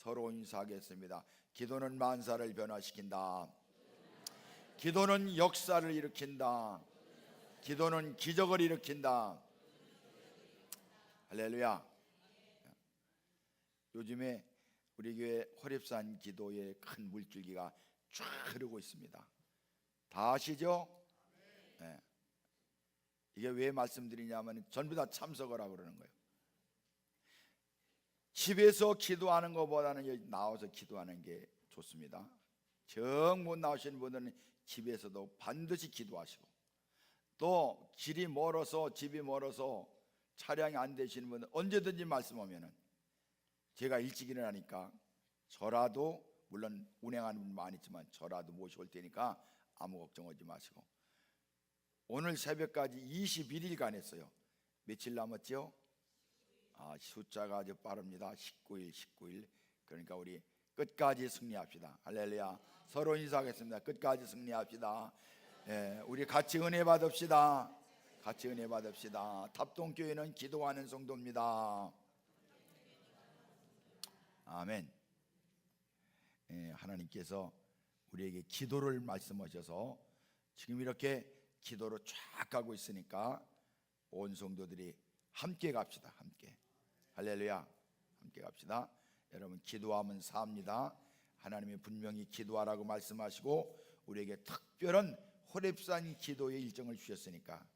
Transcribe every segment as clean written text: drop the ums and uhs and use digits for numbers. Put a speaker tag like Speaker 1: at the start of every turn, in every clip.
Speaker 1: 서로 인사하겠습니다. 기도는 만사를 변화시킨다. 기도는 역사를 일으킨다. 기도는 기적을 일으킨다. 할렐루야. 요즘에 우리 교회 호렙산 기도의 큰 물줄기가 쫙 흐르고 있습니다. 다 아시죠? 네. 이게 왜 말씀드리냐면 전부 다 참석을 하고 그러는 거예요. 집에서 기도하는 것보다는 여기 나와서 기도하는 게 좋습니다. 정 못 나오시는 분들은 집에서도 반드시 기도하시고, 또 길이 멀어서 집이 멀어서 차량이 안 되시는 분은 언제든지 말씀하면은 제가 일찍 일어나니까 저라도, 물론 운행하는 분 많이 있지만 저라도 모시고 올 테니까 아무 걱정하지 마시고, 오늘 새벽까지 21일간 했어요. 며칠 남았죠? 숫자가 아주 빠릅니다. 19일. 그러니까 우리 끝까지 승리합시다. 할렐루야. 서로 인사하겠습니다. 끝까지 승리합시다. 우리 같이 은혜 받읍시다. 같이 은혜 받읍시다. 탑동교회는 기도하는 성도입니다. 아멘. 하나님께서 우리에게 기도를 말씀하셔서 지금 이렇게 기도로 쫙 가고 있으니까 온 성도들이 함께 갑시다. 함께. 할렐루야. 함께 갑시다. 여러분, 기도하면 삽니다. 하나님이 분명히 기도하라고 말씀하시고 우리에게 특별한 호렙산 기도의 일정을 주셨으니까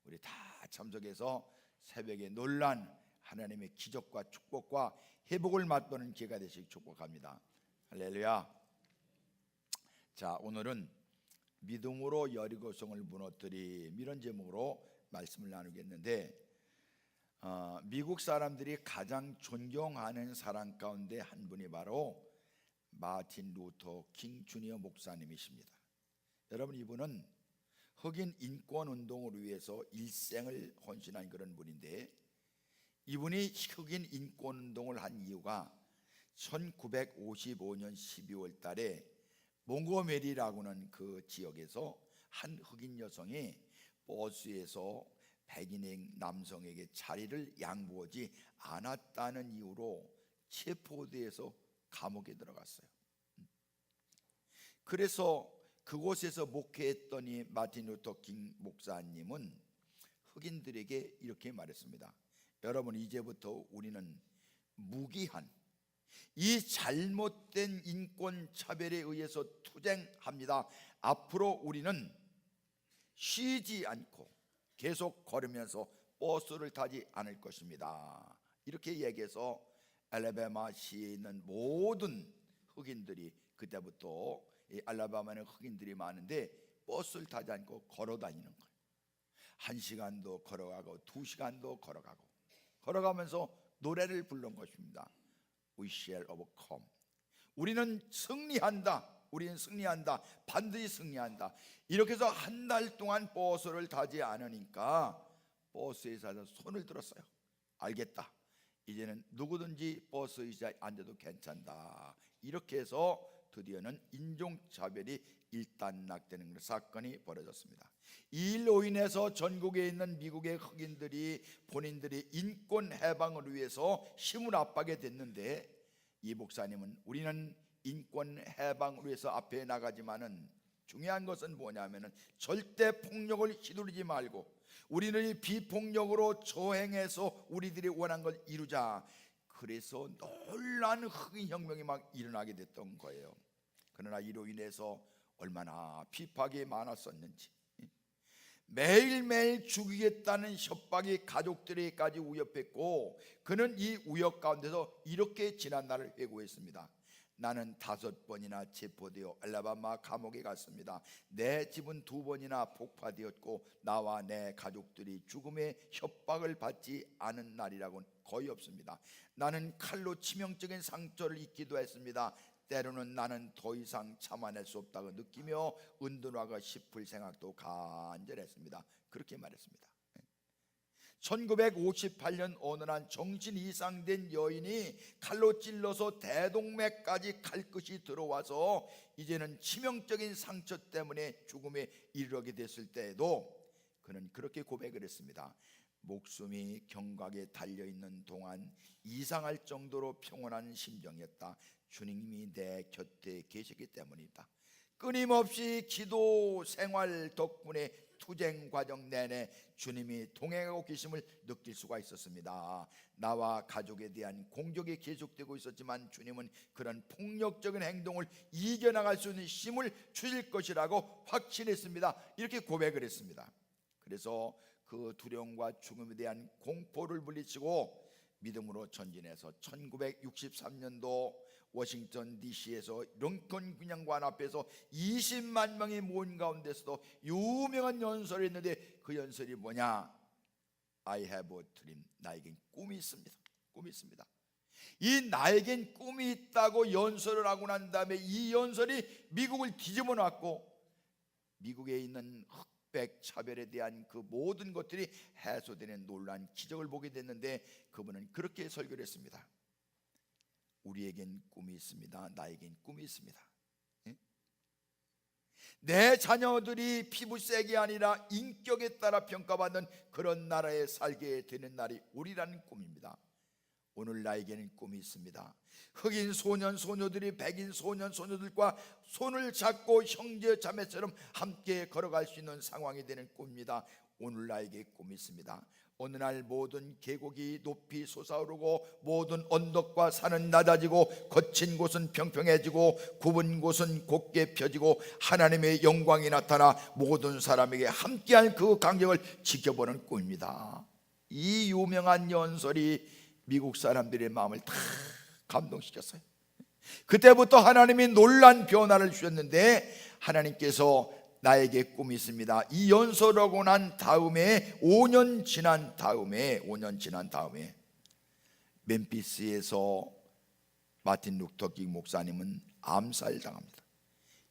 Speaker 1: 우리 다 참석해서 새벽에 놀란 하나님의 기적과 축복과 회복을 맛보는 기회가 되시길 축복합니다. 할렐루야. 자, 오늘은 믿음으로 여리고성을 무너뜨림, 이런 제목으로 말씀을 나누겠는데, 미국 사람들이 가장 존경하는 사람 가운데 한 분이 바로 마틴 루터 킹 주니어 목사님이십니다. 여러분, 이분은 흑인 인권 운동을 위해서 일생을 헌신한 그런 분인데, 이분이 흑인 인권 운동을 한 이유가 1955년 12월 달에 몽고메리라고는 그 지역에서 한 흑인 여성이 버스에서 백인 남성에게 자리를 양보하지 않았다는 이유로 체포돼서 감옥에 들어갔어요. 그래서 그곳에서 목회했더니 마틴 루터 킹 목사님은 흑인들에게 이렇게 말했습니다. 여러분, 이제부터 우리는 무기한 이 잘못된 인권 차별에 의해서 투쟁합니다. 앞으로 우리는 쉬지 않고 계속 걸으면서 버스를 타지 않을 것입니다. 이렇게 얘기해서 알라바마시에 있는 모든 흑인들이, 그때부터 이 알라바마는 흑인들이 많은데 버스를 타지 않고 걸어 다니는 거예요. 1시간도 걸어가고 2시간도 걸어가면서 노래를 부른 것입니다. We shall overcome. 우리는 승리한다. 우리는 승리한다. 반드시 승리한다. 이렇게 해서 한 달 동안 버스를 타지 않으니까 버스에서 손을 들었어요. 알겠다. 이제는 누구든지 버스 의자에 앉아도 괜찮다. 이렇게 해서 드디어는 인종차별이 일단락되는 사건이 벌어졌습니다. 이 일로 인해서 전국에 있는 미국의 흑인들이 본인들이 인권 해방을 위해서 힘을 압박하게 됐는데, 이 목사님은 우리는 인권 해방을 위해서 앞에 나가지만은 중요한 것은 뭐냐면은 절대 폭력을 휘두르지 말고 우리는 비폭력으로 저행해서 우리들이 원한 걸 이루자. 그래서 놀라운 흑인 혁명이 막 일어나게 됐던 거예요. 그러나 이로 인해서 얼마나 비박이 많았었는지, 매일매일 죽이겠다는 협박이 가족들에게까지 위협했고, 그는 이 위협 가운데서 이렇게 지난 날을 회고했습니다. 나는 5번이나 체포되어 알라바마 감옥에 갔습니다. 내 집은 2번이나 폭파되었고 나와 내 가족들이 죽음의 협박을 받지 않은 날이라고는 거의 없습니다. 나는 칼로 치명적인 상처를 입기도 했습니다. 때로는 나는 더 이상 참아낼 수 없다고 느끼며 은둔하고 싶을 생각도 간절했습니다. 그렇게 말했습니다. 1958년 어느 날 정신 이상된 여인이 칼로 찔러서 대동맥까지 칼끝이 들어와서 이제는 치명적인 상처 때문에 죽음에 이르게 됐을 때에도 그는 그렇게 고백을 했습니다. 목숨이 경각에 달려있는 동안 이상할 정도로 평온한 심정이었다. 주님이 내 곁에 계시기 때문이다. 끊임없이 기도 생활 덕분에 투쟁 과정 내내 주님이 동행하고 계심을 느낄 수가 있었습니다. 나와 가족에 대한 공격이 계속되고 있었지만 주님은 그런 폭력적인 행동을 이겨나갈 수 있는 힘을 주실 것이라고 확신했습니다. 이렇게 고백을 했습니다. 그래서 그 두려움과 죽음에 대한 공포를 물리치고 믿음으로 전진해서 1963년도 워싱턴 DC에서 링컨 군영관 앞에서 20만 명이 모인 가운데서도 유명한 연설을 했는데 그 연설이 뭐냐? I have a dream. 나에겐 꿈이 있습니다. 꿈이 있습니다. 이 나에겐 꿈이 있다고 연설을 하고 난 다음에 이 연설이 미국을 뒤집어 놨고 미국에 있는 흑백 차별에 대한 그 모든 것들이 해소되는 놀라운 기적을 보게 됐는데 그분은 그렇게 설교를 했습니다. 우리에겐 꿈이 있습니다. 나에겐 꿈이 있습니다. 내 자녀들이 피부색이 아니라 인격에 따라 평가받는 그런 나라에 살게 되는 날이 우리라는 꿈입니다. 오늘 나에게는 꿈이 있습니다. 흑인 소년 소녀들이 백인 소년 소녀들과 손을 잡고 형제 자매처럼 함께 걸어갈 수 있는 상황이 되는 꿈입니다. 오늘 나에게 꿈이 있습니다. 어느 날 모든 계곡이 높이 솟아오르고 모든 언덕과 산은 낮아지고 거친 곳은 평평해지고 굽은 곳은 곧게 펴지고 하나님의 영광이 나타나 모든 사람에게 함께한 그 광경을 지켜보는 꿈입니다. 이 유명한 연설이 미국 사람들의 마음을 다 감동시켰어요. 그때부터 하나님이 놀란 변화를 주셨는데 하나님께서 나에게 꿈이 있습니다. 이 연설하고 난 다음에 5년 지난 다음에 멤피스에서 마틴 루터 킹 목사님은 암살당합니다.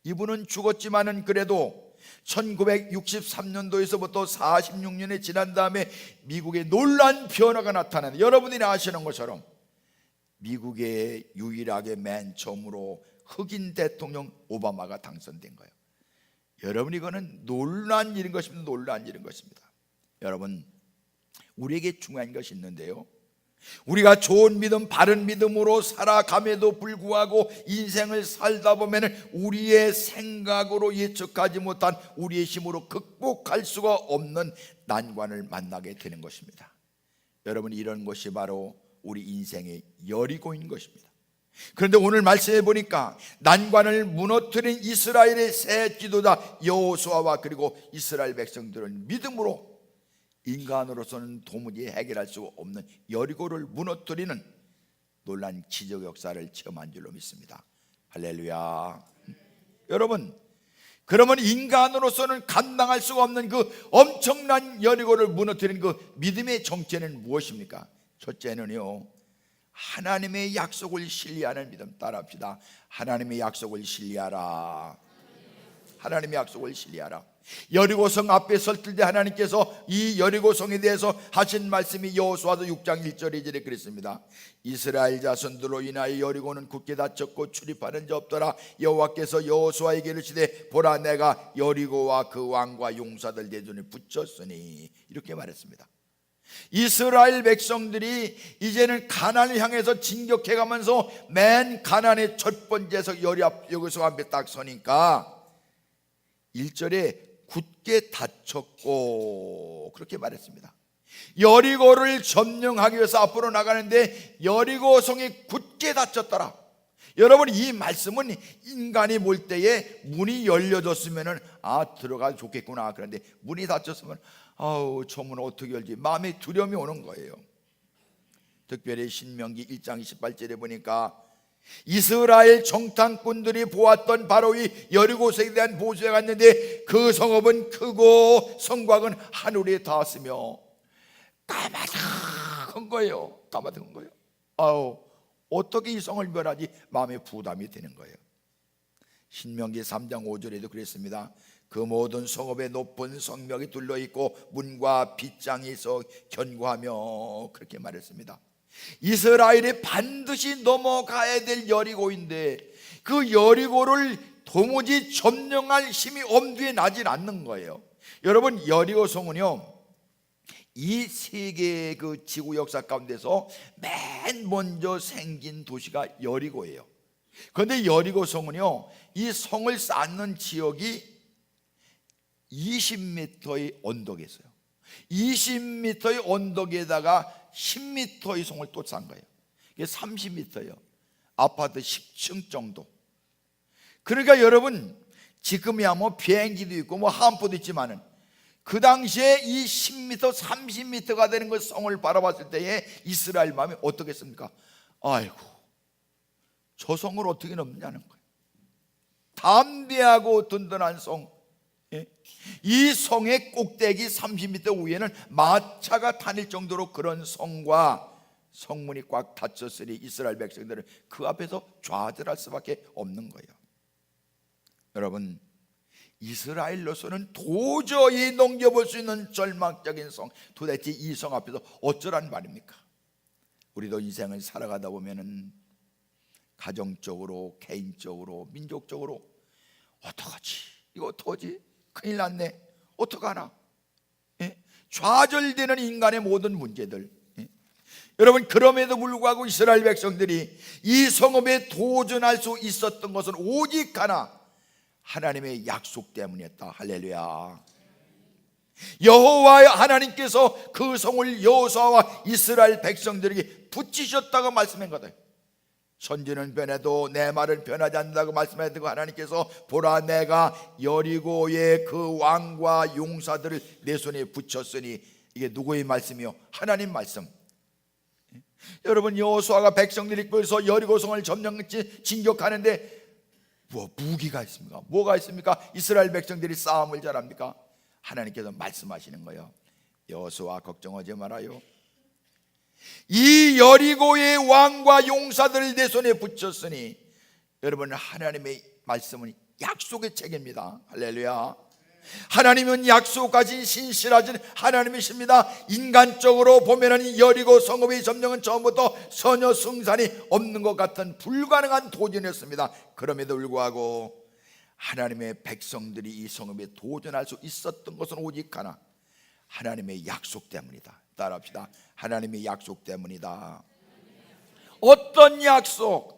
Speaker 1: 이분은 죽었지만은 그래도 1963년도에서부터 46년이 지난 다음에 미국에 놀란 변화가 나타나는, 여러분이 아시는 것처럼 미국에 유일하게 맨 처음으로 흑인 대통령 오바마가 당선된 거예요. 여러분, 이거는 놀란 일인 것입니다. 놀란 일인 것입니다. 여러분, 우리에게 중요한 것이 있는데요, 우리가 좋은 믿음, 바른 믿음으로 살아감에도 불구하고 인생을 살다 보면 우리의 생각으로 예측하지 못한, 우리의 힘으로 극복할 수가 없는 난관을 만나게 되는 것입니다. 여러분, 이런 것이 바로 우리 인생의 여리고인 것입니다. 그런데 오늘 말씀해 보니까 난관을 무너뜨린 이스라엘의 새 지도자 여호수아와 그리고 이스라엘 백성들은 믿음으로 인간으로서는 도무지 해결할 수 없는 여리고를 무너뜨리는 놀란 기적 역사를 체험한 줄로 믿습니다. 할렐루야. 여러분, 그러면 인간으로서는 감당할 수가 없는 그 엄청난 여리고를 무너뜨린 그 믿음의 정체는 무엇입니까? 첫째는요, 하나님의 약속을 신뢰하는 믿음. 따라합시다. 하나님의 약속을 신뢰하라. 하나님의 약속을 신뢰하라. 여리고성 앞에 섰을 때 하나님께서 이 여리고성에 대해서 하신 말씀이 여호수아서 6장 1절 2절에 그랬습니다. 이스라엘 자손들로 인하여 여리고는 굳게 닫혔고 출입하는 자 없더라. 여호와께서 여호수아에게 이르시되 보라, 내가 여리고와 그 왕과 용사들 내 눈에 붙였으니, 이렇게 말했습니다. 이스라엘 백성들이 이제는 가나안을 향해서 진격해 가면서 맨 가나안의 첫 번째에서 여리고 앞에 딱 서니까 1절에 굳게 닫혔고, 그렇게 말했습니다. 여리고를 점령하기 위해서 앞으로 나가는데 여리고성이 굳게 닫혔더라. 여러분, 이 말씀은 인간이 볼 때에 문이 열려졌으면 들어가도 좋겠구나. 그런데 문이 닫혔으면 저 문을 어떻게 열지? 마음에 두려움이 오는 거예요. 특별히 신명기 1장 28절에 보니까 이스라엘 정탐꾼들이 보았던 바로 이 여리고성에 대한 보수가 갔는데 그 성읍은 크고 성곽은 하늘에 닿았으며 까마득한 거예요. 까마득한 거예요. 어떻게 이 성을 멸하지? 마음에 부담이 되는 거예요. 신명기 3장 5절에도 그랬습니다. 그 모든 성읍에 높은 성벽이 둘러있고 문과 빗장이 있어 견고하며, 그렇게 말했습니다. 이스라엘이 반드시 넘어가야 될 여리고인데 그 여리고를 도무지 점령할 힘이 엄두에 나질 않는 거예요. 여러분, 여리고성은요, 이 세계의 그 지구 역사 가운데서 맨 먼저 생긴 도시가 여리고예요. 그런데 여리고 성은요, 이 성을 쌓는 지역이 20m의 언덕에 있어요. 20m의 언덕에다가 10m의 성을 또 쌓은 거예요. 이게 30m예요. 아파트 10층 정도. 그러니까 여러분, 지금이야 뭐 비행기도 있고 뭐 함포도 있지만은 그 당시에 이 10m, 30m가 되는 그 성을 바라봤을 때에 이스라엘 마음이 어떻겠습니까? 아이고, 저 성을 어떻게 넘냐는 거예요. 담대하고 든든한 성, 이 성의 꼭대기 30m 위에는 마차가 다닐 정도로 그런 성과 성문이 꽉 닫혔으니 이스라엘 백성들은 그 앞에서 좌절할 수밖에 없는 거예요. 여러분, 이스라엘로서는 도저히 넘겨볼 수 있는 절망적인 성, 도대체 이 성 앞에서 어쩌란 말입니까? 우리도 인생을 살아가다 보면은 가정적으로, 개인적으로, 민족적으로 어떡하지? 이거 어떡하지? 큰일 났네. 어떡하나? 좌절되는 인간의 모든 문제들. 여러분, 그럼에도 불구하고 이스라엘 백성들이 이 성읍에 도전할 수 있었던 것은 오직 하나, 하나님의 약속 때문이었다. 할렐루야. 여호와 하나님께서 그 성을 여호수아와 이스라엘 백성들에게 붙이셨다고 말씀한 거다. 천지는 변해도 내 말은 변하지 않는다고 말씀하셨고, 하나님께서 보라, 내가 여리고의 그 왕과 용사들을 내 손에 붙였으니, 이게 누구의 말씀이요? 하나님 말씀. 여러분, 여호수아가 백성들이 그래서 여리고성을 진격하는데 뭐 무기가 있습니까? 뭐가 있습니까? 이스라엘 백성들이 싸움을 잘합니까? 하나님께서 말씀하시는 거예요. 여호수아, 걱정하지 말아요. 이 여리고의 왕과 용사들을 내 손에 붙였으니, 여러분, 하나님의 말씀은 약속의 책입니다. 할렐루야. 하나님은 약속하신 신실하신 하나님이십니다. 인간적으로 보면은 여리고 성읍의 점령은 처음부터 소녀 승산이 없는 것 같은 불가능한 도전이었습니다. 그럼에도 불구하고 하나님의 백성들이 이 성읍에 도전할 수 있었던 것은 오직 하나, 하나님의 약속 때문이다. 따라합시다. 하나님의 약속 때문이다. 어떤 약속?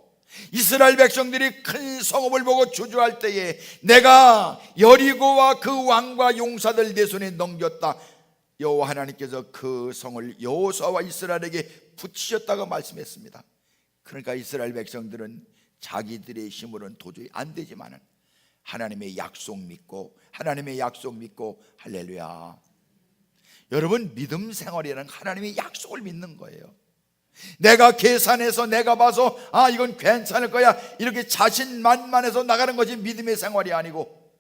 Speaker 1: 이스라엘 백성들이 큰 성읍을 보고 주저할 때에 내가 여리고와 그 왕과 용사들 내 손에 넘겼다. 여호와 하나님께서 그 성을 여호수아와 이스라엘에게 붙이셨다고 말씀했습니다. 그러니까 이스라엘 백성들은 자기들의 힘으로는 도저히 안 되지만은 하나님의 약속 믿고, 하나님의 약속 믿고, 할렐루야. 여러분, 믿음 생활이라는 하나님의 약속을 믿는 거예요. 내가 계산해서 내가 봐서 이건 괜찮을 거야, 이렇게 자신만만해서 나가는 것이 믿음의 생활이 아니고,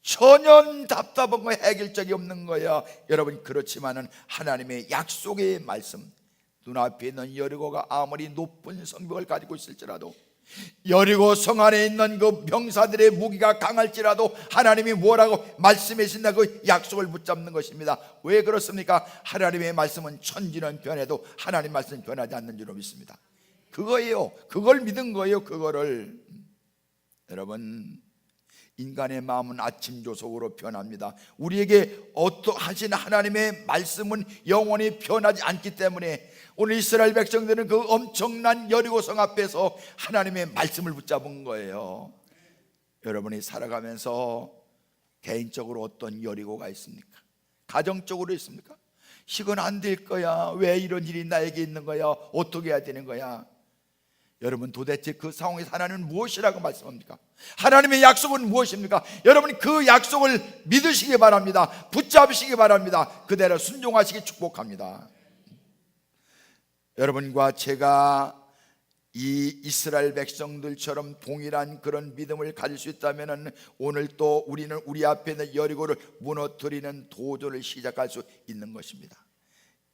Speaker 1: 전혀 답답한 거, 해결책이 없는 거야. 여러분, 그렇지만은 하나님의 약속의 말씀, 눈앞에 있는 여리고가 아무리 높은 성벽을 가지고 있을지라도, 여리고 성 안에 있는 그 병사들의 무기가 강할지라도 하나님이 뭐라고 말씀하신다, 그 약속을 붙잡는 것입니다. 왜 그렇습니까? 하나님의 말씀은 천지는 변해도 하나님 말씀은 변하지 않는 줄로 믿습니다. 그거예요. 그걸 믿은 거예요. 그거를. 여러분, 인간의 마음은 아침 조석으로 변합니다. 우리에게 하신 하나님의 말씀은 영원히 변하지 않기 때문에 오늘 이스라엘 백성들은 그 엄청난 여리고성 앞에서 하나님의 말씀을 붙잡은 거예요. 여러분이 살아가면서 개인적으로 어떤 여리고가 있습니까? 가정적으로 있습니까? 이건 안 될 거야. 왜 이런 일이 나에게 있는 거야? 어떻게 해야 되는 거야? 여러분, 도대체 그 상황에서 하나님은 무엇이라고 말씀합니까? 하나님의 약속은 무엇입니까? 여러분, 그 약속을 믿으시기 바랍니다. 붙잡으시기 바랍니다. 그대로 순종하시기 축복합니다. 여러분과 제가 이 이스라엘 백성들처럼 동일한 그런 믿음을 가질 수 있다면 오늘 또 우리는 우리 앞에 있는 여리고를 무너뜨리는 도전을 시작할 수 있는 것입니다.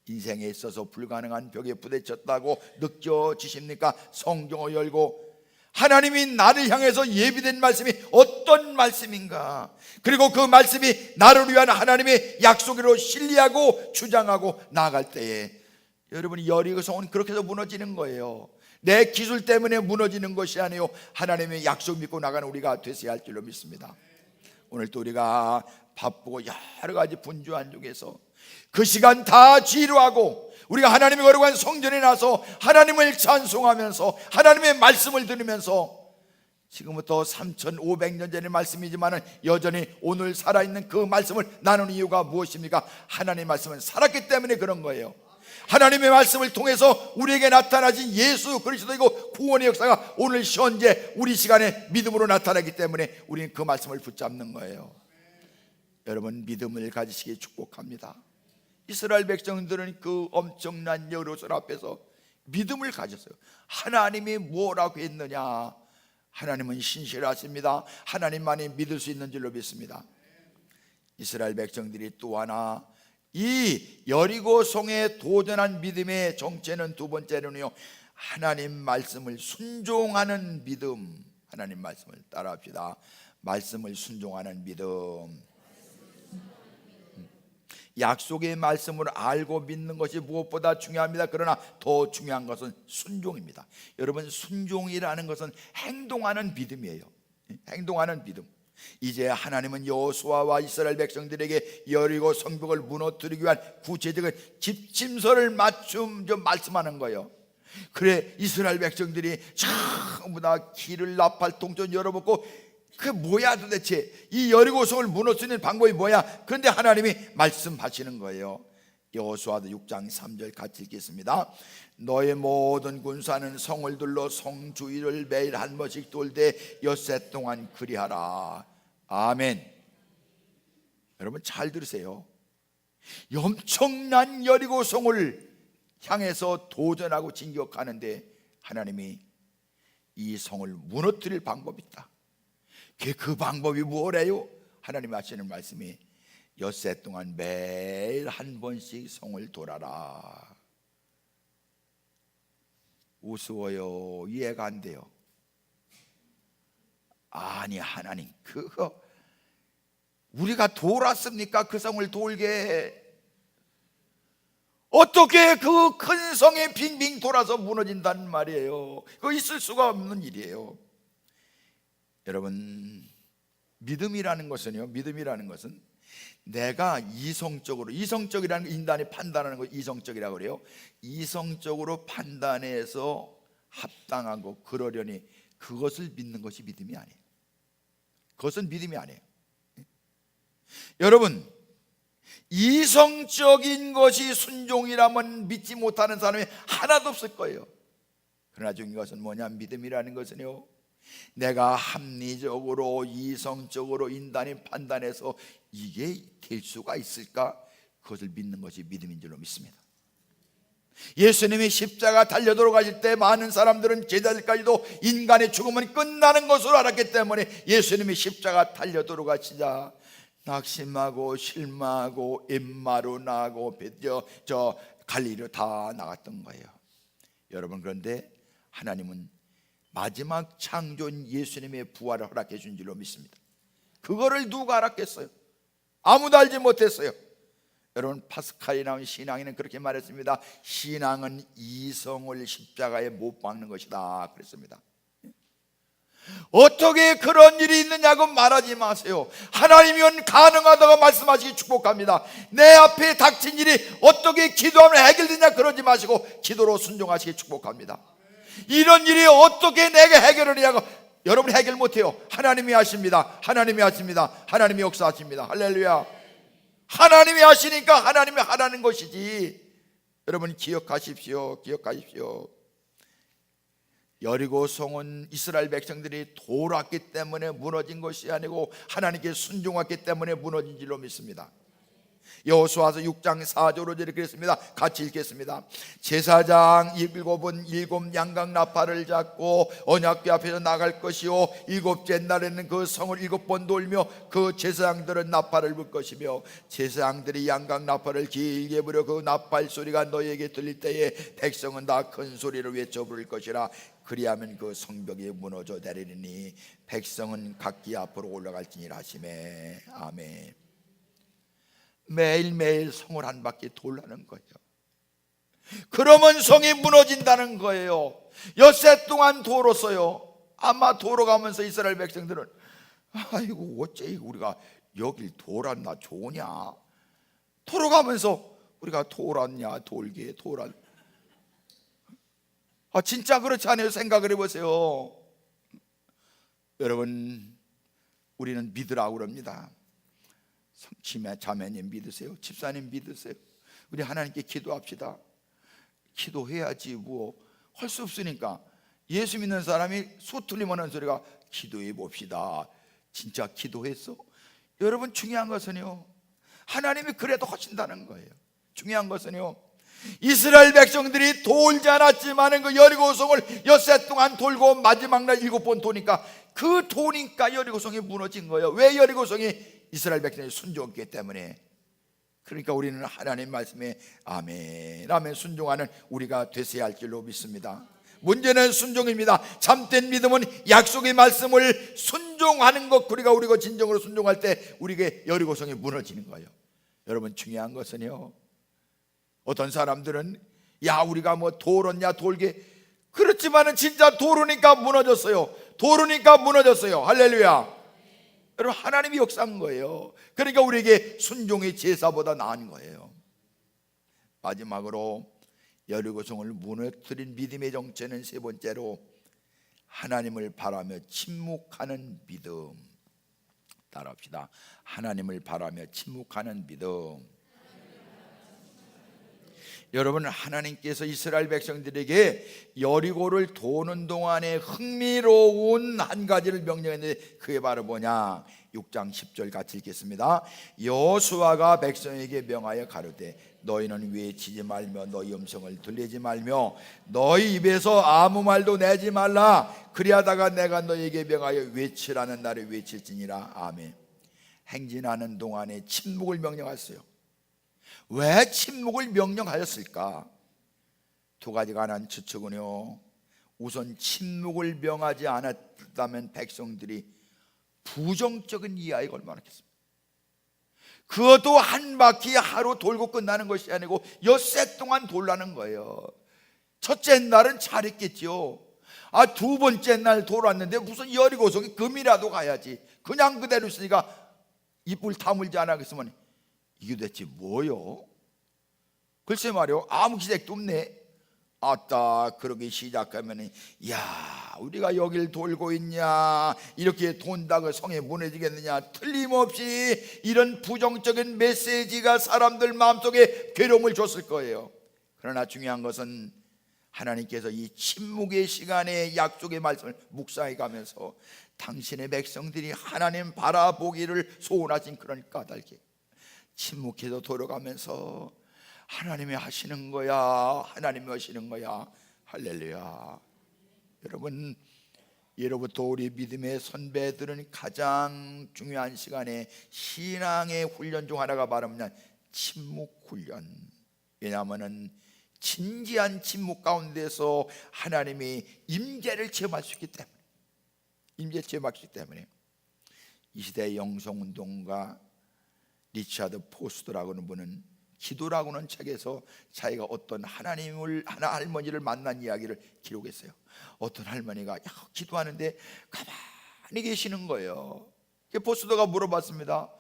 Speaker 1: 인생에 있어서 불가능한 벽에 부딪혔다고 느껴지십니까? 성경을 열고 하나님이 나를 향해서 예비된 말씀이 어떤 말씀인가, 그리고 그 말씀이 나를 위한 하나님의 약속으로 신뢰하고 주장하고 나아갈 때에 여러분이 여리고성은 그렇게 해서 무너지는 거예요. 내 기술 때문에 무너지는 것이 아니요, 하나님의 약속 믿고 나가는 우리가 되어야 할 줄로 믿습니다. 오늘 또 우리가 바쁘고 여러 가지 분주한 중에서 그 시간 다 지루하고 우리가 하나님의 거룩한 성전에 나서 하나님을 찬송하면서 하나님의 말씀을 들으면서 지금부터 3,500년 전의 말씀이지만 여전히 오늘 살아있는 그 말씀을 나누는 이유가 무엇입니까? 하나님의 말씀은 살았기 때문에 그런 거예요. 하나님의 말씀을 통해서 우리에게 나타나신 예수 그리스도이고 구원의 역사가 오늘 현재 우리 시간에 믿음으로 나타나기 때문에 우리는 그 말씀을 붙잡는 거예요. 여러분, 믿음을 가지시기 축복합니다. 이스라엘 백성들은 그 엄청난 여로설 앞에서 믿음을 가졌어요. 하나님이 뭐라고 했느냐? 하나님은 신실하십니다. 하나님만이 믿을 수 있는 줄로 믿습니다. 이스라엘 백성들이 또 하나 이 여리고성에 도전한 믿음의 정체는 두 번째는요, 하나님 말씀을 순종하는 믿음. 하나님 말씀을 따라합시다. 말씀을 순종하는 믿음. 약속의 말씀을 알고 믿는 것이 무엇보다 중요합니다. 그러나 더 중요한 것은 순종입니다. 여러분, 순종이라는 것은 행동하는 믿음이에요. 행동하는 믿음. 이제 하나님은 여호수아와 이스라엘 백성들에게 여리고 성벽을 무너뜨리기 위한 구체적인 지침서를 말씀하는 거예요. 그래, 이스라엘 백성들이 전부 다 길을 나팔통전 열어먹고 그 뭐야 도대체 이 여리고성을 무너뜨리는 방법이 뭐야? 그런데 하나님이 말씀하시는 거예요. 여호수아도 6장 3절 같이 읽겠습니다. 너의 모든 군사는 성을 둘러 성 주위를 매일 한 번씩 돌되 엿새 동안 그리하라. 아멘. 여러분 잘 들으세요. 엄청난 여리고성을 향해서 도전하고 진격하는데 하나님이 이 성을 무너뜨릴 방법이 있다. 그 방법이 뭐래요? 하나님 하시는 말씀이 엿새 동안 매일 한 번씩 성을 돌아라. 우스워요. 이해가 안 돼요. 아니, 하나님 그거 우리가 돌았습니까? 그 성을 돌게. 어떻게 그 큰 성에 빙빙 돌아서 무너진다는 말이에요. 그거 있을 수가 없는 일이에요. 여러분, 믿음이라는 것은 내가 이성적이라는 인간이 판단하는 거 이성적이라고 그래요. 이성적으로 판단해서 합당하고 그러려니 그것을 믿는 것이 믿음이 아니에요. 그것은 믿음이 아니에요. 여러분, 이성적인 것이 순종이라면 믿지 못하는 사람이 하나도 없을 거예요. 그러나 중요한 것은 뭐냐? 믿음이라는 것은요, 내가 합리적으로 이성적으로 인간이 판단해서 이게 될 수가 있을까? 그것을 믿는 것이 믿음인 줄로 믿습니다. 예수님이 십자가 달려 돌아가실 때 많은 사람들은 제자들까지도 인간의 죽음은 끝나는 것으로 알았기 때문에 예수님이 십자가 달려 돌아가시자 낙심하고 실망하고 엠마루나고 저 갈릴리로 다 나갔던 거예요. 여러분, 그런데 하나님은 마지막 창조인 예수님의 부활을 허락해 준 줄로 믿습니다. 그거를 누가 알았겠어요? 아무도 알지 못했어요. 여러분, 파스칼이 나온 신앙에는 그렇게 말했습니다. 신앙은 이성을 십자가에 못 박는 것이다 그랬습니다. 어떻게 그런 일이 있느냐고 말하지 마세요. 하나님이면 가능하다고 말씀하시기 축복합니다. 내 앞에 닥친 일이 어떻게 기도하면 해결되냐 그러지 마시고 기도로 순종하시기 축복합니다. 이런 일이 어떻게 내게 해결을 하냐고, 여러분 해결 못해요. 하나님이 하십니다. 하나님이 하십니다. 하나님이 역사하십니다. 할렐루야. 하나님이 하시니까 하나님이 하라는 것이지. 여러분 기억하십시오. 여리고성은 이스라엘 백성들이 돌았기 때문에 무너진 것이 아니고 하나님께 순종했기 때문에 무너진 줄로 믿습니다. 여호수아서 6장 4절로 이렇게 했습니다. 같이 읽겠습니다. 제사장 7은 7 양각 나팔을 잡고 언약궤 앞에서 나갈 것이요 일곱째 날에는 그 성을 7번 돌며 그 제사장들은 나팔을 불 것이며 제사장들이 양각 나팔을 길게 불여 그 나팔 소리가 너희에게 들릴 때에 백성은 다 큰 소리를 외쳐 부를 것이라. 그리하면 그 성벽이 무너져 내리니 백성은 각기 앞으로 올라갈지니라 하시매. 아멘. 매일매일 성을 한 바퀴 돌라는 거예요. 그러면 성이 무너진다는 거예요. 엿새 동안 돌았어요. 아마 돌아가면서 이스라엘 백성들은 아이고 어째 우리가 여길 돌았나 좋으냐, 도로 가면서 우리가 돌았냐 돌게 돌았. 진짜 그렇지 않아요? 생각을 해보세요. 여러분, 우리는 믿으라고 그럽니다. 성치매 자매님 믿으세요. 집사님 믿으세요. 우리 하나님께 기도합시다. 기도해야지 뭐 할 수 없으니까. 예수 믿는 사람이 수 틀림 하는 소리가 기도해 봅시다. 진짜 기도했어? 여러분, 중요한 것은요, 하나님이 그래도 하신다는 거예요. 중요한 것은요, 이스라엘 백성들이 돌지 않았지만 그 여리고성을 엿새 동안 돌고 마지막 날 7번 도니까, 그 도니까 여리고성이 무너진 거예요. 왜? 여리고성이 이스라엘 백성이 순종했기 때문에. 그러니까 우리는 하나님 말씀에 아멘 아멘 순종하는 우리가 되셔야 할 줄로 믿습니다. 문제는 순종입니다. 참된 믿음은 약속의 말씀을 순종하는 것. 우리가 진정으로 순종할 때 우리에게 여리고성이 무너지는 거예요. 여러분, 중요한 것은요, 어떤 사람들은 우리가 뭐 돌았냐 돌게, 그렇지만은 진짜 도르니까 무너졌어요. 도르니까 무너졌어요. 할렐루야. 여러분, 하나님이 역사한 거예요. 그러니까 우리에게 순종의 제사보다 나은 거예요. 마지막으로 여리고성을 무너뜨린 믿음의 정체는 세 번째로 하나님을 바라며 침묵하는 믿음. 따라합시다. 하나님을 바라며 침묵하는 믿음. 여러분, 하나님께서 이스라엘 백성들에게 여리고를 도는 동안에 흥미로운 한 가지를 명령했는데, 그게 바로 뭐냐? 6장 10절 같이 읽겠습니다. 여호수아가 백성에게 명하여 가로되 너희는 외치지 말며 너희 음성을 들리지 말며 너희 입에서 아무 말도 내지 말라. 그리하다가 내가 너희에게 명하여 외치라는 날에 외칠지니라. 아멘. 행진하는 동안에 침묵을 명령하였어요. 왜 침묵을 명령하였을까? 두 가지가 난 추측은요, 우선 침묵을 명하지 않았다면 백성들이 부정적인 이야기가 얼마나 많겠습니까? 그것도 한 바퀴 하루 돌고 끝나는 것이 아니고 엿새 동안 돌라는 거예요. 첫째 날은 잘했겠죠. 두 번째 날 돌았는데 무슨 여리고성이 금이라도 가야지. 그냥 그대로 있으니까 입을 다물지 않았으면 이게 대체 뭐요? 글쎄 말이요, 아무 기색도 없네. 그러기 시작하면 우리가 여길 돌고 있냐, 이렇게 돈다고 성에 무너지겠느냐. 틀림없이 이런 부정적인 메시지가 사람들 마음속에 괴로움을 줬을 거예요. 그러나 중요한 것은 하나님께서 이 침묵의 시간에 약속의 말씀을 묵상해 가면서 당신의 백성들이 하나님 바라보기를 소원하신 그런 까닭에 침묵해서 돌아가면서 하나님이 하시는 거야, 하나님이 하시는 거야. 할렐루야. 여러분, 예로부터 우리 믿음의 선배들은 가장 중요한 시간에 신앙의 훈련 중 하나가 바로 뭐냐? 침묵 훈련. 왜냐하면 진지한 침묵 가운데서 하나님이 임재를 체험할 수 있기 때문에, 임재 체험할 수 있기 때문에. 이 시대의 영성운동가 리차드 포스터라고는 분은 기도라고는 책에서 자기가 어떤 할머니를 만난 이야기를 기록했어요. 어떤 할머니가 기도하는데 가만히 계시는 거예요. 포스터가 물어봤습니다.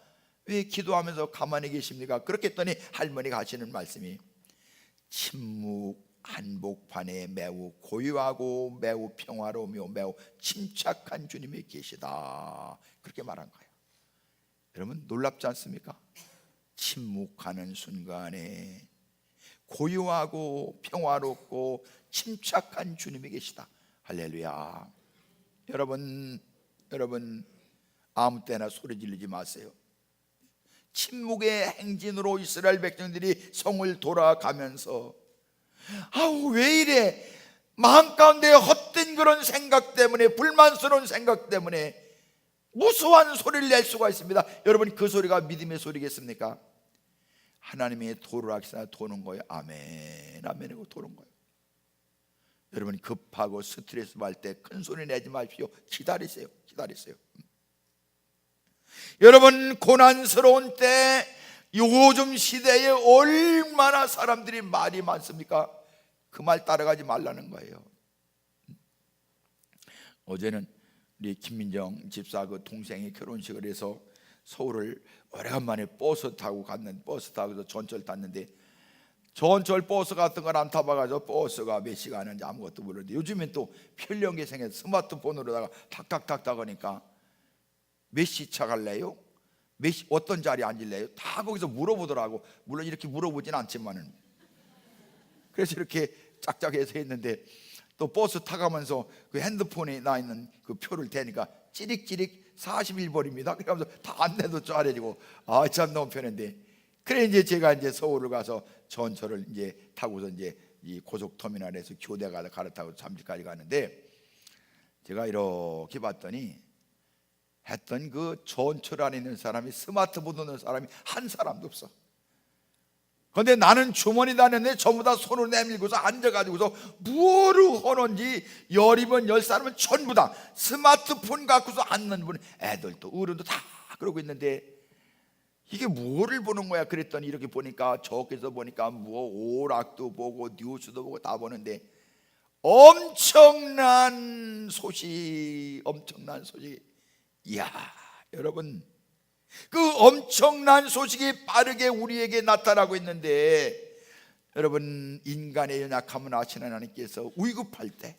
Speaker 1: 왜 기도하면서 가만히 계십니까? 그렇게 했더니 할머니가 하시는 말씀이 침묵 한복판에 매우 고요하고 매우 평화로우며 매우 침착한 주님이 계시다, 그렇게 말한 거예요. 여러분, 놀랍지 않습니까? 침묵하는 순간에 고요하고 평화롭고 침착한 주님이 계시다. 할렐루야. 여러분 아무 때나 소리 지르지 마세요. 침묵의 행진으로 이스라엘 백성들이 성을 돌아가면서 왜 이래, 마음 가운데 헛된 그런 생각 때문에, 불만스러운 생각 때문에 무수한 소리를 낼 수가 있습니다. 여러분, 그 소리가 믿음의 소리겠습니까? 하나님의 도를 하시나 도는 거예요. 아멘 아멘이고 도는 거예요. 여러분, 급하고 스트레스 받을 때 큰 소리 내지 마십시오. 기다리세요. 여러분, 고난스러운 때 요즘 시대에 얼마나 사람들이 말이 많습니까? 그 말 따라가지 말라는 거예요. 어제는 우리 김민정 집사 그 동생이 결혼식을 해서 서울을 오래간만에 버스 타고 버스 타고서 전철 탔는데, 전철 버스 같은 걸 안 타봐가지고 버스가 몇 시간 하는지 아무것도 모르는데, 요즘엔 또 편리한 게 생겨서 스마트폰으로다가 탁탁탁탁 하니까 몇 시 차 갈래요? 어떤 자리에 앉을래요? 다 거기서 물어보더라고. 물론 이렇게 물어보진 않지만은. 그래서 이렇게 짝짝해서 했는데, 또 버스 타가면서 그 핸드폰에 나 있는 그 표를 대니까 찌릭찌릭 41번입니다. 그러면서 다 안내도 잘해지고, 아 참 너무 편한데. 그래 이제 제가 이제 서울을 가서 전철을 이제 타고서 이제 이 고속터미널에서 교대가 갈아타고 잠실까지 가는데, 제가 이렇게 봤더니 했던 그 전철 안에 있는 사람이, 스마트폰 넣는 사람이 한 사람도 없어. 그런데 나는 주머니 다녔는데 전부 다 손을 내밀고서 앉아가지고서 뭐를 하는지 10이면 10사람은 전부 다 스마트폰 갖고서 앉는 분, 애들도 어른도 다 그러고 있는데, 이게 뭐를 보는 거야? 그랬더니 이렇게 보니까, 저기서 보니까 뭐 오락도 보고 뉴스도 보고 다 보는데, 엄청난 소식. 이야, 여러분, 그 엄청난 소식이 빠르게 우리에게 나타나고 있는데, 여러분, 인간의 연약함을 아시는 하나님께서 위급할 때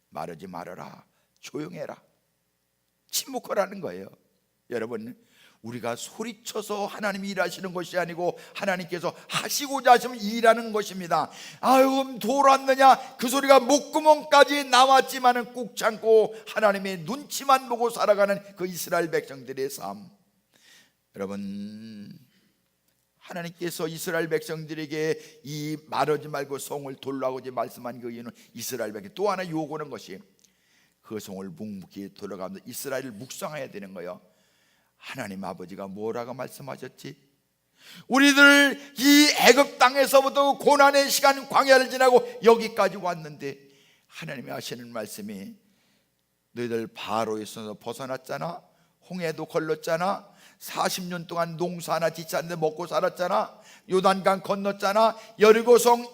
Speaker 1: 말하지 말아라, 조용해라, 침묵하라는 거예요. 여러분, 우리가 소리쳐서 하나님이 일하시는 것이 아니고 하나님께서 하시고자 하시면 일하는 것입니다. 아유, 돌았느냐, 그 소리가 목구멍까지 나왔지만은 꾹 참고 하나님의 눈치만 보고 살아가는 그 이스라엘 백성들의 삶. 여러분, 하나님께서 이스라엘 백성들에게 이 말하지 말고 성을 돌라고지 말씀한 그 이유는, 이스라엘 백성 또 하나 요구하는 것이, 그 성을 묵묵히 돌아가면서 이스라엘을 묵상해야 되는 거예요. 하나님 아버지가 뭐라고 말씀하셨지? 우리들 이 애굽 땅에서부터 고난의 시간, 광야를 지나고 여기까지 왔는데, 하나님이 하시는 말씀이, 너희들 바로의 손에서 벗어났잖아, 홍해도 걸렀잖아, 40년 동안 농사 하나 짓지 않는데 먹고 살았잖아, 요단강 건넜잖아, 여리고성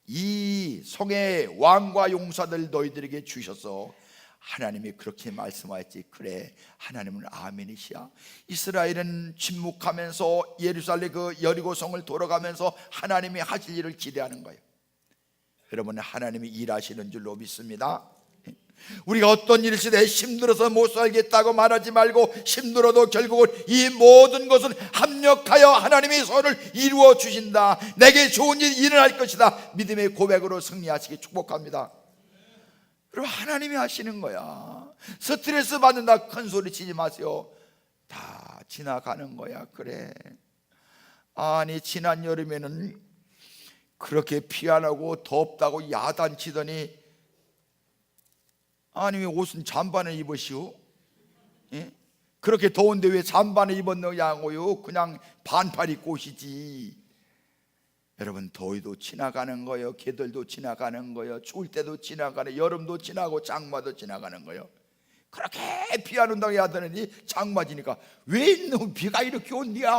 Speaker 1: 이 성의 왕과 용사들 너희들에게 주셔서 하나님이 그렇게 말씀하였지. 그래, 하나님은 아멘이시야. 이스라엘은 침묵하면서 예루살렘 그 여리고성을 돌아가면서 하나님이 하실 일을 기대하는 거예요. 여러분, 하나님이 일하시는 줄로 믿습니다. 우리가 어떤 일을 시대 힘들어서 못 살겠다고 말하지 말고, 힘들어도 결국은 이 모든 것은 합력하여 하나님의 선을 이루어 주신다, 내게 좋은 일이 일어날 것이다, 믿음의 고백으로 승리하시기 축복합니다. 그럼 하나님이 하시는 거야. 스트레스 받는다 큰 소리 치지 마세요. 다 지나가는 거야. 그래, 아니 지난 여름에는 그렇게 피안하고 덥다고 야단치더니, 아니 왜 옷은 잠바를 입으시오? 예? 그렇게 더운데 왜 잠바를 입었느냐고요? 그냥 반팔 입고 오시지. 여러분, 더위도 지나가는 거예요. 개들도 지나가는 거예요. 추울 때도 지나가는, 여름도 지나고 장마도 지나가는 거예요. 그렇게 비 안 온다고 하더니 장마 지니까 왜 너 비가 이렇게 온냐?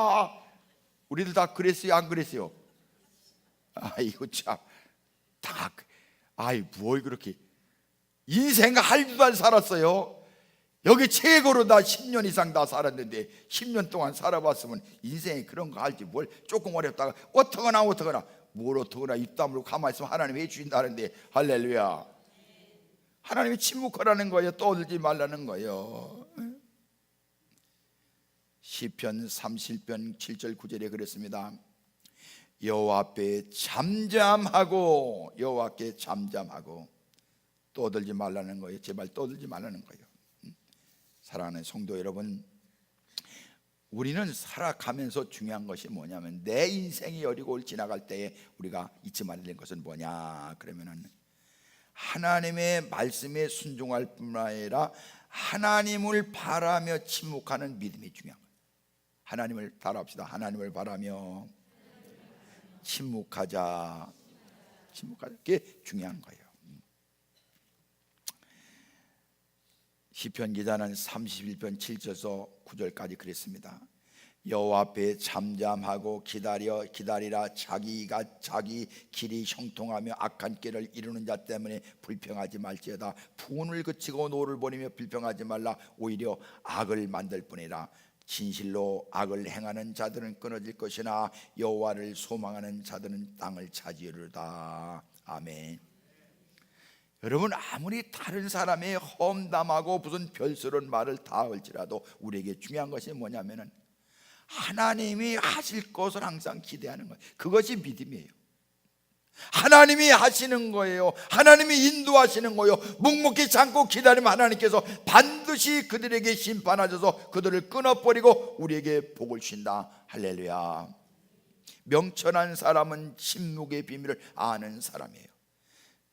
Speaker 1: 우리들 다 그랬어요, 안 그랬어요? 아이고 참, 다 아이 뭘 그렇게 인생 할도 안 살았어요. 여기 최고로 나 10년 이상 다 살았는데, 10년 동안 살아봤으면 인생에 그런 거 알지. 뭘 조금 어렵다가 어떡하나 뭘 어떡하나 입 다물고 가만히 있으면 하나님이 해주신다는데, 할렐루야. 하나님이 침묵하라는 거예요. 떠들지 말라는 거예요. 시편 30편 7절 9절에 그랬습니다. 여호와 앞에 잠잠하고, 여호와께 잠잠하고. 떠들지 말라는 거예요. 제발 떠들지 말라는 거예요. 사랑하는 성도 여러분, 우리는 살아가면서 중요한 것이 뭐냐면, 내 인생이 여리고를 지나갈 때에 우리가 잊지 말아야 될 것은 뭐냐 그러면은, 하나님의 말씀에 순종할 뿐만 아니라 하나님을 바라며 침묵하는 믿음이 중요한 거예요. 하나님을 따라합시다. 하나님을 바라며 침묵하자. 그게 중요한 거예요. 시편 기자는 31편 7절에서 9절까지 그랬습니다. 여호와 앞에 잠잠하고 기다리라. 자기가 자기 길이 형통하며 악한 길을 이루는 자 때문에 불평하지 말지어다. 분을 그치고 노를 버리며 불평하지 말라. 오히려 악을 만들 뿐이라. 진실로 악을 행하는 자들은 끊어질 것이나 여호와를 소망하는 자들은 땅을 차지하리로다. 아멘. 여러분, 아무리 다른 사람의 험담하고 무슨 별스러운 말을 다 할지라도 우리에게 중요한 것이 뭐냐면은 하나님이 하실 것을 항상 기대하는 거예요. 그것이 믿음이에요. 하나님이 하시는 거예요. 하나님이 인도하시는 거예요. 묵묵히 참고 기다리면 하나님께서 반드시 그들에게 심판하셔서 그들을 끊어버리고 우리에게 복을 주신다. 할렐루야. 명철한 사람은 침묵의 비밀을 아는 사람이에요.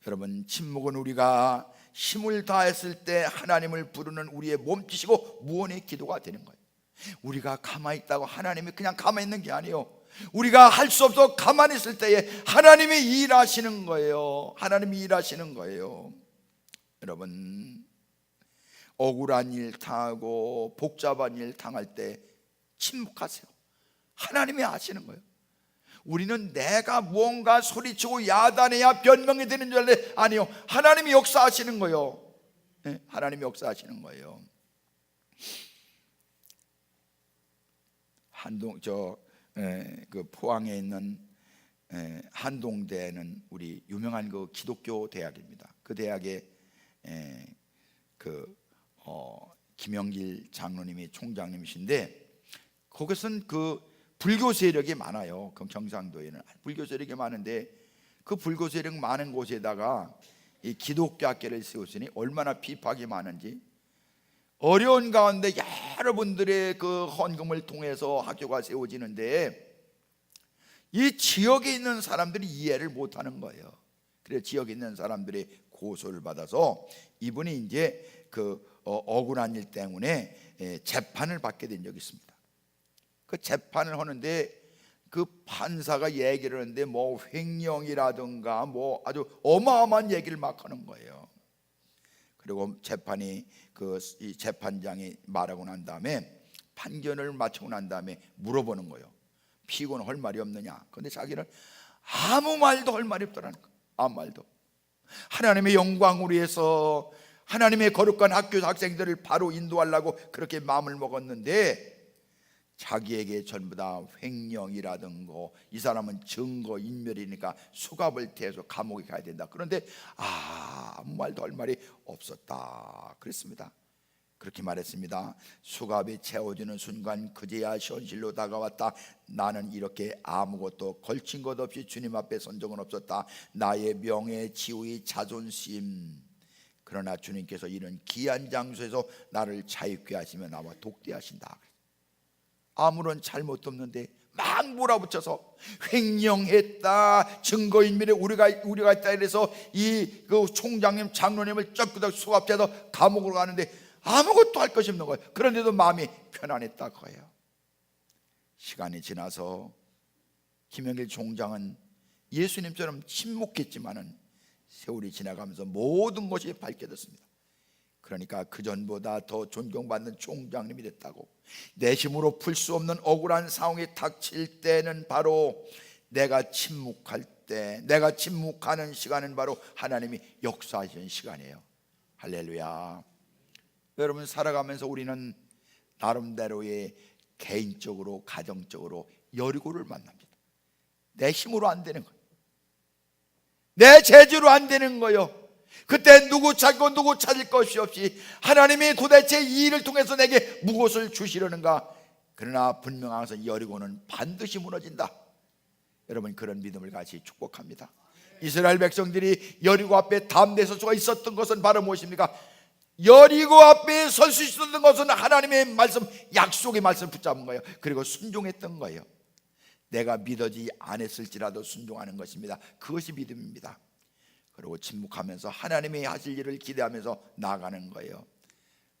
Speaker 1: 여러분, 침묵은 우리가 힘을 다했을 때 하나님을 부르는 우리의 몸짓이고 무언의 기도가 되는 거예요. 우리가 가만히 있다고 하나님이 그냥 가만히 있는 게 아니에요. 우리가 할 수 없어 가만히 있을 때에 하나님이 일하시는 거예요. 하나님이 일하시는 거예요. 여러분, 억울한 일 당하고 복잡한 일 당할 때 침묵하세요. 하나님이 하시는 거예요. 우리는 내가 무언가 소리치고 야단해야 변명이 되는 줄 알래? 아니요, 하나님이 역사하시는 거예요. 네, 하나님이 역사하시는 거예요. 그 포항에 있는 한동대는 우리 유명한 그 기독교 대학입니다. 그 대학에 김영길 장로님이 총장님이신데, 거기서는 그 불교 세력이 많아요. 그 경상도에는 불교 세력이 많은데, 그 불교 세력 많은 곳에다가 이 기독교 학교를 세웠으니 얼마나 비박이 많은지. 어려운 가운데 여러분들의 그 헌금을 통해서 학교가 세워지는데 이 지역에 있는 사람들이 이해를 못하는 거예요. 그래서 지역에 있는 사람들이 고소를 받아서 이분이 이제 억울한 일 때문에 재판을 받게 된 적이 있습니다. 그 재판을 하는데 그 판사가 얘기를 하는데 뭐 횡령이라든가 뭐 아주 어마어마한 얘기를 막 하는 거예요. 그리고 이 재판장이 말하고 난 다음에 판결을 마치고 난 다음에 물어보는 거예요. 피고는 할 말이 없느냐? 그런데 자기는 아무 말도 할 말이 없더라는 거예요. 아무 말도. 하나님의 영광을 위해서 하나님의 거룩한 학교 학생들을 바로 인도하려고 그렇게 마음을 먹었는데 자기에게 전부 다 횡령이라든가 이 사람은 증거 인멸이니까 수갑을 태워서 감옥에 가야 된다. 그런데 아무 말도 할 말이 없었다 그랬습니다. 그렇게 말했습니다. 수갑이 채워지는 순간 그제야 현실로 다가왔다. 나는 이렇게 아무것도 걸친 것 없이 주님 앞에 선 적은 없었다. 나의 명예, 지위, 자존심, 그러나 주님께서 이런 귀한 장소에서 나를 자유케 하시며 나와 독대하신다. 아무런 잘못도 없는데 막 몰아붙여서 횡령했다, 증거인멸에 우리가 있다 이래서 그 총장님, 장로님을 쩍그덕 수갑해서 감옥으로 가는데 아무것도 할 것이 없는 거예요. 그런데도 마음이 편안했다 거예요. 시간이 지나서 김영길 총장은 예수님처럼 침묵했지만은 세월이 지나가면서 모든 것이 밝혀졌습니다. 그러니까 그전보다 더 존경받는 총장님이 됐다고. 내 힘으로 풀 수 없는 억울한 상황이 닥칠 때는 바로 내가 침묵할 때, 내가 침묵하는 시간은 바로 하나님이 역사하시는 시간이에요. 할렐루야. 여러분, 살아가면서 우리는 나름대로의 개인적으로 가정적으로 여리고를 만납니다. 내 힘으로 안 되는 거예요. 내 재주로 안 되는 거예요. 그때 누구 찾고 누구 찾을 것이 없이 하나님이 도대체 이 일을 통해서 내게 무엇을 주시려는가. 그러나 분명하서 여리고는 반드시 무너진다. 여러분, 그런 믿음을 같이 축복합니다. 이스라엘 백성들이 여리고 앞에 담대히 설 수가 있었던 것은 바로 무엇입니까? 여리고 앞에 설 수 있었던 것은 하나님의 말씀, 약속의 말씀을 붙잡은 거예요. 그리고 순종했던 거예요. 내가 믿어지지 않았을지라도 순종하는 것입니다. 그것이 믿음입니다. 그리고 침묵하면서 하나님이 하실 일을 기대하면서 나아가는 거예요.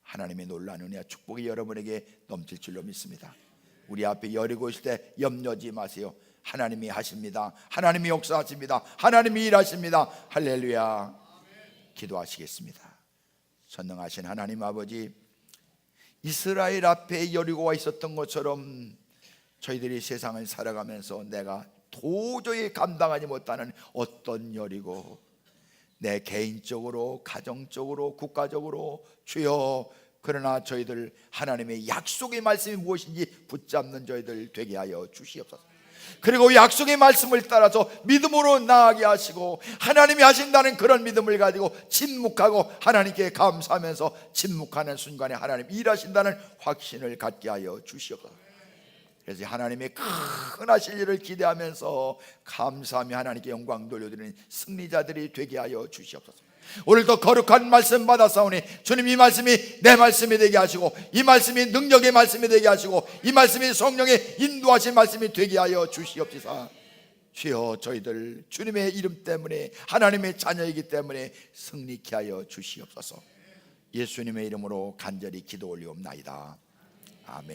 Speaker 1: 하나님의 놀라운 은혜와 축복이 여러분에게 넘칠 줄로 믿습니다. 우리 앞에 여리고 있을 때 염려하지 마세요. 하나님이 하십니다. 하나님이 역사하십니다. 하나님이 일하십니다. 할렐루야. 기도하시겠습니다. 전능하신 하나님 아버지, 이스라엘 앞에 여리고가 있었던 것처럼 저희들이 세상을 살아가면서 내가 도저히 감당하지 못하는 어떤 열이고 내 개인적으로, 가정적으로, 국가적으로 주여, 그러나 저희들 하나님의 약속의 말씀이 무엇인지 붙잡는 저희들 되게 하여 주시옵소서. 그리고 약속의 말씀을 따라서 믿음으로 나아가게 하시고 하나님이 하신다는 그런 믿음을 가지고 침묵하고 하나님께 감사하면서 침묵하는 순간에 하나님 일하신다는 확신을 갖게 하여 주시옵소서. 그래서 하나님의 큰 하실 일을 기대하면서 감사하며 하나님께 영광 돌려드리는 승리자들이 되게 하여 주시옵소서. 오늘도 거룩한 말씀 받았사오니 주님, 이 말씀이 내 말씀이 되게 하시고 이 말씀이 능력의 말씀이 되게 하시고 이 말씀이 성령의 인도하신 말씀이 되게 하여 주시옵소서. 주여, 저희들 주님의 이름 때문에 하나님의 자녀이기 때문에 승리케 하여 주시옵소서. 예수님의 이름으로 간절히 기도 올리옵나이다. 아멘.